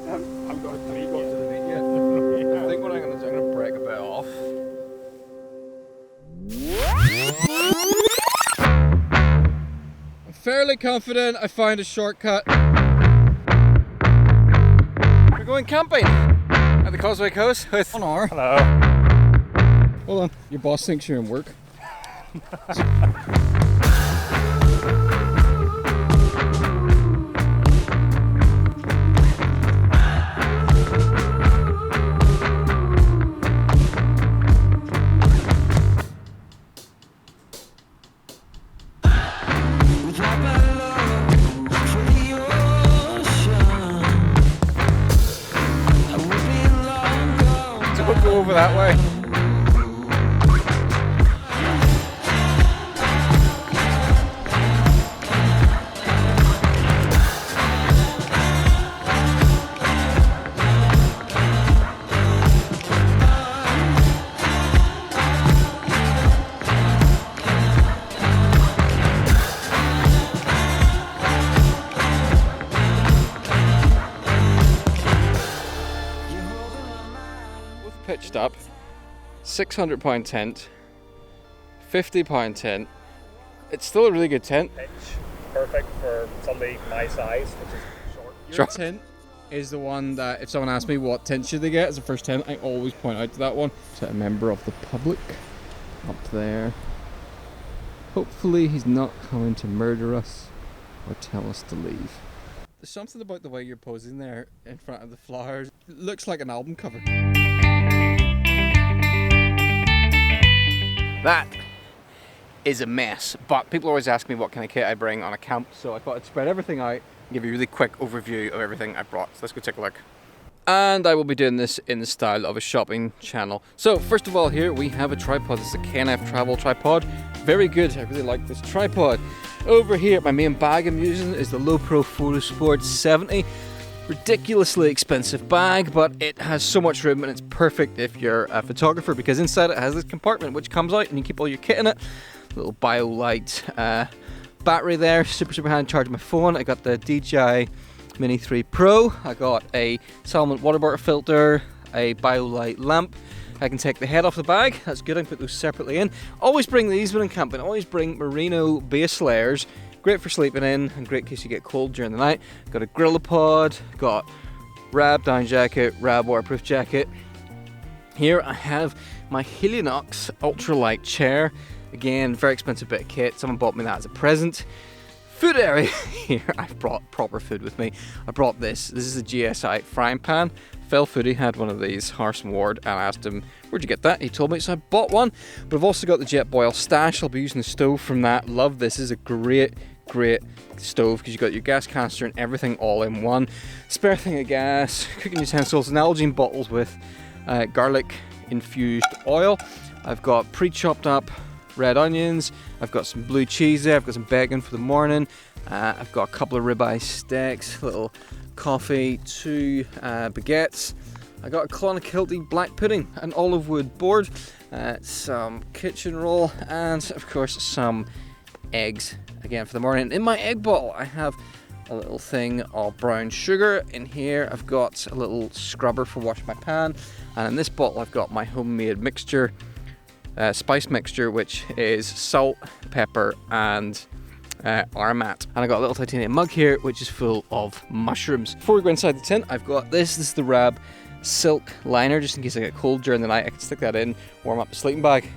I've got a 3 got to the meat yet. I think what I'm gonna do, I'm gonna break a bit off. I'm fairly confident I found a shortcut. We're going camping at the Causeway Coast with Honor. Hello. Hold on, your boss thinks you're in work. Don't go over that way. Pitched up, £600 tent, £50 tent. It's still a really good tent. Pitch, perfect for somebody my size, which is short. Your tent is the one that if someone asks me what tent should they get as a first tent, I always point out to that one. So a member of the public up there. Hopefully he's not coming to murder us or tell us to leave. There's something about the way you're posing there in front of the flowers. It looks like an album cover. That is a mess, but people always ask me what kind of kit I bring on a camp, so I thought I'd spread everything out and give you a really quick overview of everything I brought. So let's go take a look. And I will be doing this in the style of a shopping channel. So first of all, here we have a tripod. This is a KNF travel tripod. Very good, I really like this tripod. Over here, my main bag I'm using is the GoPro Photosport 70. Ridiculously expensive bag, but it has so much room and it's perfect if you're a photographer because inside it has this compartment which comes out and you keep all your kit in it. Little BioLite battery there, super handy to charge my phone. I got the DJI Mini 3 Pro. I got a Salmon water bottle filter, a BioLite lamp. I can take the head off the bag, that's good, I can put those separately in. Always bring these when I'm camping, always bring merino base layers. Great for sleeping in and great in case you get cold during the night. Got a GorillaPod, got Rab down jacket, Rab waterproof jacket. Here I have my Helionox ultralight chair. Again, very expensive bit of kit. Someone bought me that as a present. Food area here, I've brought proper food with me. I brought this. This is a GSI frying pan. Phil Foodie had one of these, Harrison Ward, and I asked him, where'd you get that? He told me, so I bought one. But I've also got the Jetboil Stash. I'll be using the stove from that. Love this. This is a great stove because you've got your gas canister and everything all in one. Spare thing of gas, cooking utensils, Nalgene bottles with garlic infused oil. I've got pre-chopped up red onions. I've got some blue cheese there. I've got some bacon for the morning. I've got a couple of ribeye steaks, little coffee, 2 baguettes. I got a Clonakilty black pudding, an olive wood board, some kitchen roll, and of course some eggs again for the morning. In my egg bottle I have a little thing of brown sugar. In here I've got a little scrubber for washing my pan, and in this bottle I've got my homemade mixture, spice mixture, which is salt, pepper and aromat. And I got a little titanium mug here which is full of mushrooms. Before we go inside the tent, I've got this is the Rab silk liner, just in case I get cold during the night. I can stick that in, warm up the sleeping bag.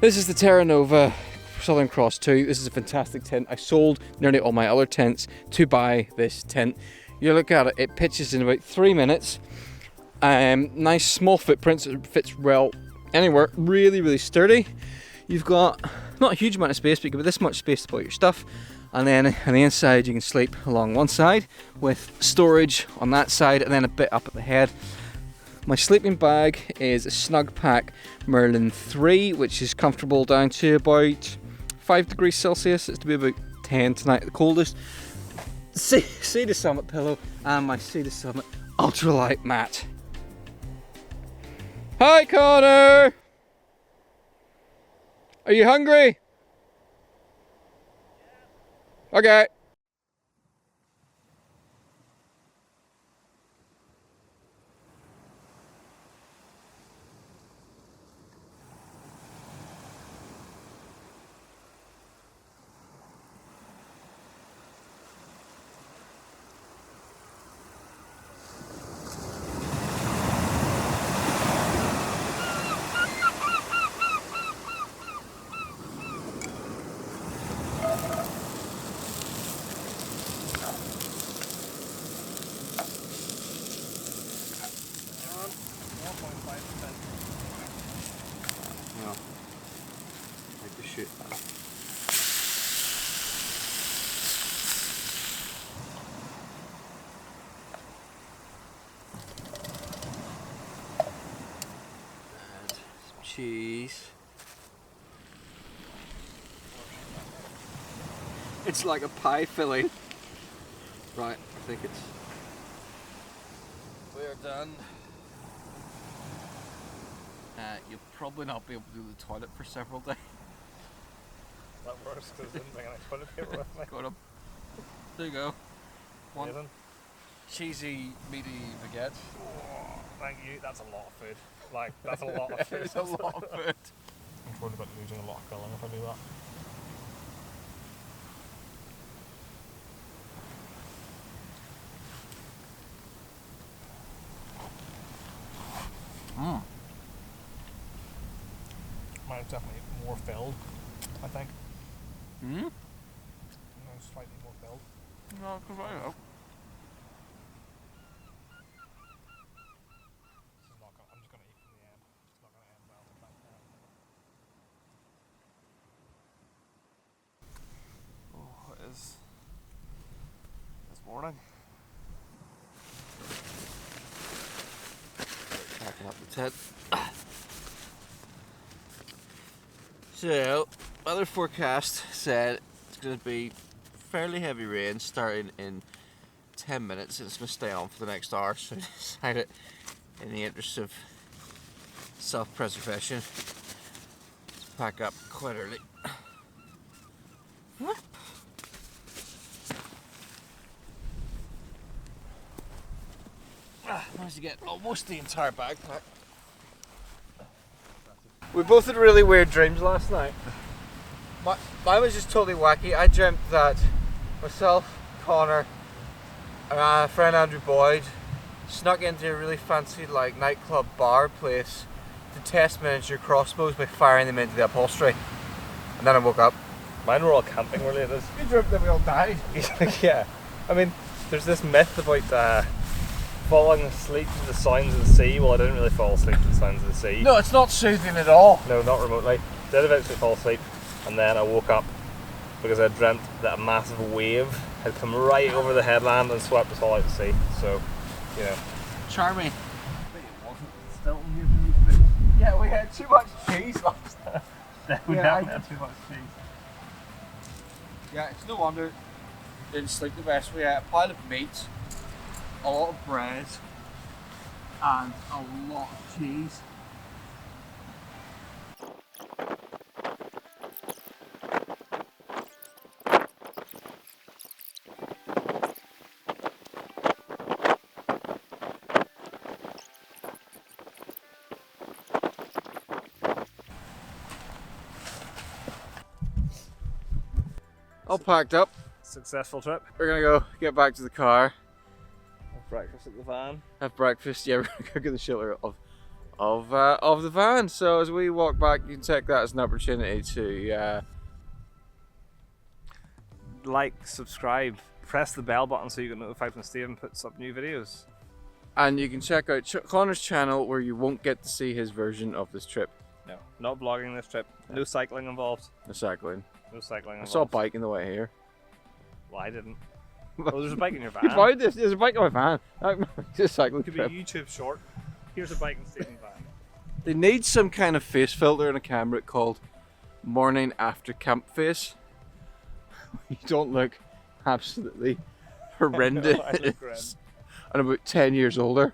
This is the Terra Nova Southern Cross 2. This is a fantastic tent. I sold nearly all my other tents to buy this tent. You look at it, it pitches in about 3 minutes. Nice small footprints, it fits well anywhere. Really sturdy. You've got not a huge amount of space, but you have this much space to put your stuff. And then on the inside you can sleep along one side with storage on that side and then a bit up at the head. My sleeping bag is a Snugpak Merlin 3, which is comfortable down to about 5 degrees Celsius. It's to be about 10 tonight at the coldest. Sea to Summit pillow and my Sea to Summit ultralight mat. Hi Connor! Are you hungry? Okay. cheese. It's like a pie filling. Right, I think it's... We're done. You'll probably not be able to do the toilet for several days. That worse because I didn't bring any toilet paper with me. Got 'em. There you go. One Amazing. cheesy, meaty baguette. Oh, thank you. That's a lot of food. Like, that's a lot of food. It's a lot of food. I'm worried about losing a lot of filling if I do that. Mm. Mine's definitely more filled, I think. Mm? Mine's slightly more filled. No, because I know. This is not gonna, I'm just going to eat from the end. It's not going to end well. Oh, it is this morning. Packing up the tent. So, weather forecast said it's going to be fairly heavy rain starting in 10 minutes and it's going to stay on for the next hour, so I decided in the interest of self-preservation to pack up quite early. Managed to get almost the entire backpack. We both had really weird dreams last night. Mine was just totally wacky. I dreamt that myself, Connor, and my friend Andrew Boyd snuck into a really fancy like nightclub bar place to test miniature crossbows by firing them into the upholstery. And then I woke up. Mine were all camping related. You dreamt that we all died. Yeah. I mean, there's this myth about falling asleep to the sounds of the sea. Well, I didn't really fall asleep to the sounds of the sea. No, it's not soothing at all. No, not remotely. Did eventually fall asleep, and then I woke up because I dreamt that a massive wave had come right over the headland and swept us all out to sea. So, you know. Charming. But it wasn't still new. Yeah, we had too much cheese last night. We Yeah, definitely I- had too much cheese. Yeah, it's no wonder didn't sleep the best. We had a pile of meat, a lot of bread, and a lot of cheese. All packed up. Successful trip. We're gonna go get back to the car, Have breakfast at the van. have breakfast. Yeah, we're gonna go get the shelter of the van. So as we walk back, you can take that as an opportunity to Like, subscribe, press the bell button so you get notified when Steven puts up new videos. and you can check out Connor's channel where you won't get to see his version of this trip. No, not vlogging this trip. No cycling involved. The cycling. No cycling I involved. saw a bike in the way here. Well, I didn't. Oh, there's a bike in your You van. found this? There's a bike on my van. It's a cycling Could be a trip. YouTube short. Here's a bike in Steven's van. They need some kind of face filter in a camera called morning after camp face. You don't look absolutely horrendous I look red. and about 10 years older.